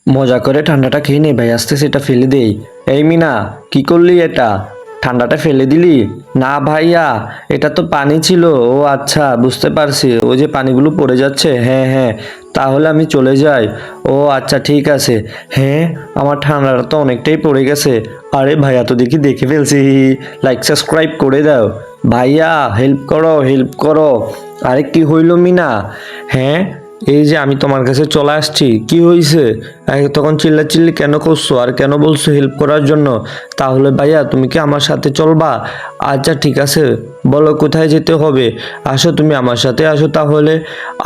মজা করে ঠান্ডাটা খেয়ে নে ভাই, আস্তে সেটা ফেলে দেই। এই মিনা, কি করলি এটা? ঠান্ডাটা ফেলে দিলি? না ভাইয়া, এটা তো পানি ছিল। ও আচ্ছা, বুঝতে পারছি, ওই যে পানিগুলো পড়ে যাচ্ছে। হ্যাঁ হ্যাঁ, তাহলে আমি চলে যাই। ও আচ্ছা ঠিক আছে। হ্যাঁ, আমার ঠান্ডাটা তো অনেকটাই পড়ে গেছে। আরে ভাইয়া তো দেখি দেখে ফেলছি। লাইক সাবস্ক্রাইব করে দাও। ভাইয়া হেল্প করো, হেল্প করো। আরে কি হইল মিনা? হ্যাঁ, এই যে আমি তোমার কাছে চলে আসছি, কি হয়েছে? তখন চিল্লাচিল্লি কেন করছো আর কেন বলছো হেল্প করার জন্য? তাহলে ভাইয়া তুমি কি আমার সাথে চলবা? আচ্ছা ঠিক আছে, বলো কোথায় যেতে হবে। আসো, তুমি আমার সাথে আসো তাহলে।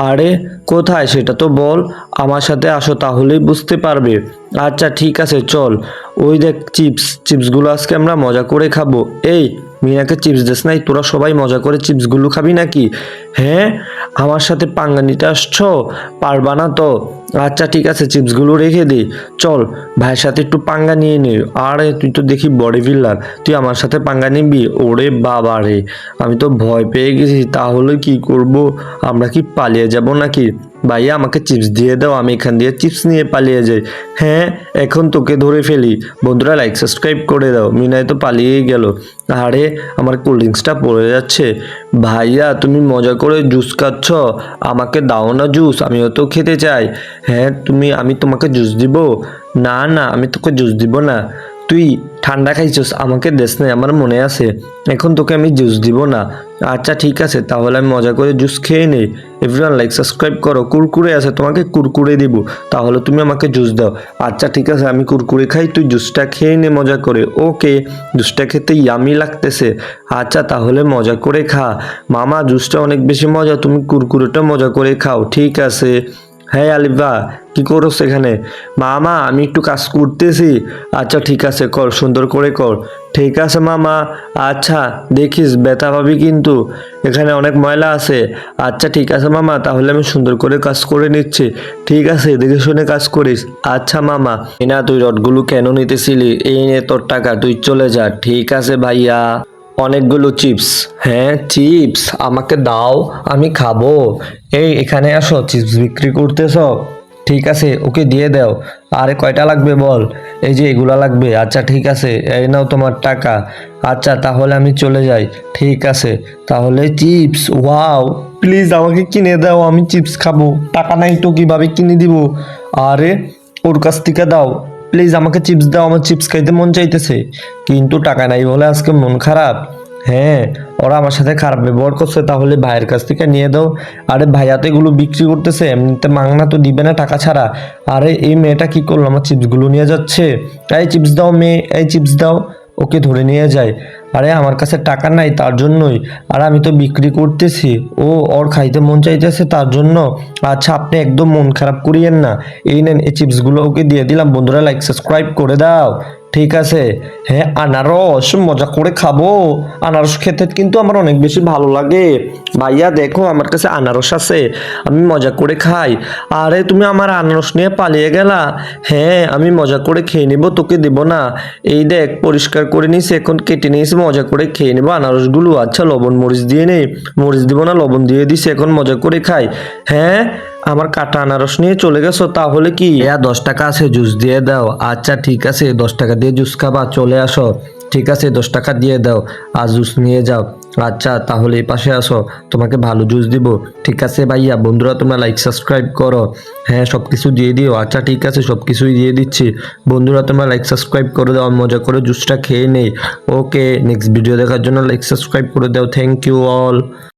আরে কোথায় সেটা তো বল। আমার সাথে আসো তাহলেই বুঝতে পারবে। আচ্ছা ঠিক আছে চল। ওই দেখ চিপসগুলো আজকে আমরা মজা করে খাবো। এই মিয়াকে চিপস দিস নাই? তোরা সবাই মজা করে চিপসগুলো খাবি নাকি? হ্যাঁ, আমার সাথে পাঙ্গা নিতে আসছো? পারবা না তো? আচ্ছা ঠিক আছে, চিপসগুলো রেখে দে। চল ভাইয়ের সাথে একটু পাঙ্গা নিয়ে নে। আরে তুই তো দেখি বডি বিল্ডার, তুই আমার সাথে পাঙ্গা নিবি? ওরে বাবা রে, আমি তো ভয় পেয়ে গেছি। তাহলে কি করব? আমরা কি পালিয়ে যাব নাকি? ভাইয়া আমাকে চিপস দিয়ে দাও, আমি এখান দিয়ে চিপস নিয়ে পালিয়ে যাই। হ্যাঁ, এখন তোকে ধরে ফেলি। বন্ধুরা লাইক সাবস্ক্রাইব করে দাও। মিনায় তো পালিয়েই গেল। আরে আমার কোল্ড ড্রিঙ্কসটা পড়ে যাচ্ছে। ভাইয়া তুমি মজা করে জুস খাচ্ছ, আমাকে দাও না জুস, আমিও তো খেতে চাই। হ্যাঁ, আমি তোমাকে জুস দিব? না না, আমি তোকে জুস দিব না। তুই ঠান্ডা খাইছস, আমাকে দেস নাই, আমার মনে আছে। এখন তোকে আমি জুস দিব না। আচ্ছা ঠিক আছে, তাহলে আমি মজা করে জুস খেয়ে নেই। এভরিওয়ান লাইক সাবস্ক্রাইব করো। কুরকুরে আছে, তোমাকে কুরকুরে দিব, তাহলে তুমি আমাকে জুস দাও। আচ্ছা ঠিক আছে, আমি কুরকুরে খাই, তুই জুসটা খেয়ে নে মজা করে। ওকে, জুসটা খেতে ইয়ামি লাগতেছে। আচ্ছা তাহলে মজা করে খা। মামা জুসটা অনেক বেশি মজা, তুমি কুরকুরেটা মজা করে খাও। ঠিক আছে। হ্যাঁ আলিফা, কি করো সেখানে? মামা আমি একটু কাজ করতেছি। আচ্ছা ঠিক আছে, কর, সুন্দর করে কর। ঠিক আছে মামা। আচ্ছা দেখিস ব্যথা পাবি কিন্তু, এখানে অনেক ময়লা আছে। আচ্ছা ঠিক আছে মামা, তাহলে আমি সুন্দর করে কাজ করে নিচ্ছি। ঠিক আছে, দেখে শুনে কাজ করিস। আচ্ছা মামা। না তুই রডগুলো কেন নিতেছিলি? এই নে তোর টাকা, তুই চলে যা। ঠিক আছে ভাইয়া। অনেকগুলো চিপস। হ্যাঁ চিপস আমাকে দাও, আমি খাবো। এই এখানে আসো, চিপস বিক্রি করতেছ? ঠিক আছে, ওকে দিয়ে দাও। আরে কয়টা লাগবে বল? এই যে এগুলা লাগবে। আচ্ছা ঠিক আছে, এই নাও তোমার টাকা। আচ্ছা তাহলে আমি চলে যাই। ঠিক আছে, তাহলে চিপস, ওয়াও, প্লিজ আমাকে কিনে দাও, আমি চিপস খাবো। টাকা নাই তো কিভাবে কিনে দিব? আরে ওর কাছ থেকে দাও, প্লিজ আমাকে চিপস দাও, আমার চিপস খাইতে মন চাইতেছে। কিন্তু টাকা নাই বলে আজকে মন খারাপ। হ্যাঁ, ওরা আমার সাথে খারাপ ব্যবহার করছে, তাহলে ভাইয়ের কাছ থেকে নিয়ে দাও। আরে ভাইয়া তো এগুলো বিক্রি করতেছে, এমনিতে মাংনা তো দিবে না টাকা ছাড়া। আরে এই মেয়েটা কি করলো, আমার চিপসগুলো নিয়ে যাচ্ছে। এই চিপস দাও মেয়ে, এই চিপস দাও। ওকে ধরে নিয়ে যায়। আরে আমার কাছে টাকা নাই তার জন্যই, আর আমি তো বিক্রি করতেছি। ও ওর খাইতে মন চাইতেছে তার জন্য। আচ্ছা আপনি একদম মন খারাপ করিয়েন না। এই নেন, এই চিপসগুলো ওকে দিয়ে দিলাম। বন্ধুরা লাইক সাবস্ক্রাইব করে দাও। ঠিক আছে। হ্যাঁ আনারস মজা করে খাবো। আনারস খেতে কিন্তু আমার অনেক বেশি ভালো লাগে। ভাইয়া দেখো আমার কাছে আনারস আছে, আমি মজা করে খাই। আরে তুমি আমার আনারস নিয়ে পালিয়ে গেলা। হ্যাঁ, আমি মজা করে খেয়ে নিব, তোকে দেব না। এই দেখ পরিষ্কার করে নিয়েছি, এখন কেটে নিয়েছি, মজা করে খেয়ে নেবো আনারসগুলো। আচ্ছা লবণ মরিচ দিয়ে নেই। মরিচ দিব না, লবণ দিয়ে দিছি, এখন মজা করে খাই। হ্যাঁ, আমার কাটা আনারস নিয়ে চলে গেছো, তাহলে কি? 10 টাকা আছে, জুস দিয়ে দাও। আচ্ছা ঠিক আছে, 10 টাকা দিয়ে জুস খাবা, চলে আসো। ঠিক আছে, 10 টাকা দিয়ে দাও, আর জুস নিয়ে যাও। আচ্ছা তাহলে এই পাশে আসো, তোমাকে ভালো জুস দিব। ঠিক আছে ভাইয়া। বন্ধুরা তোমরা লাইক সাবস্ক্রাইব করো। হ্যাঁ সব কিছু দিয়ে দিও। আচ্ছা ঠিক আছে, সব কিছুই দিয়ে দিচ্ছি। বন্ধুরা তোমরা লাইক সাবস্ক্রাইব করে দাও, মজা করে জুসটা খেয়ে নেই। ওকে, নেক্সট ভিডিও দেখার জন্য লাইক সাবস্ক্রাইব করে দাও। Thank you all.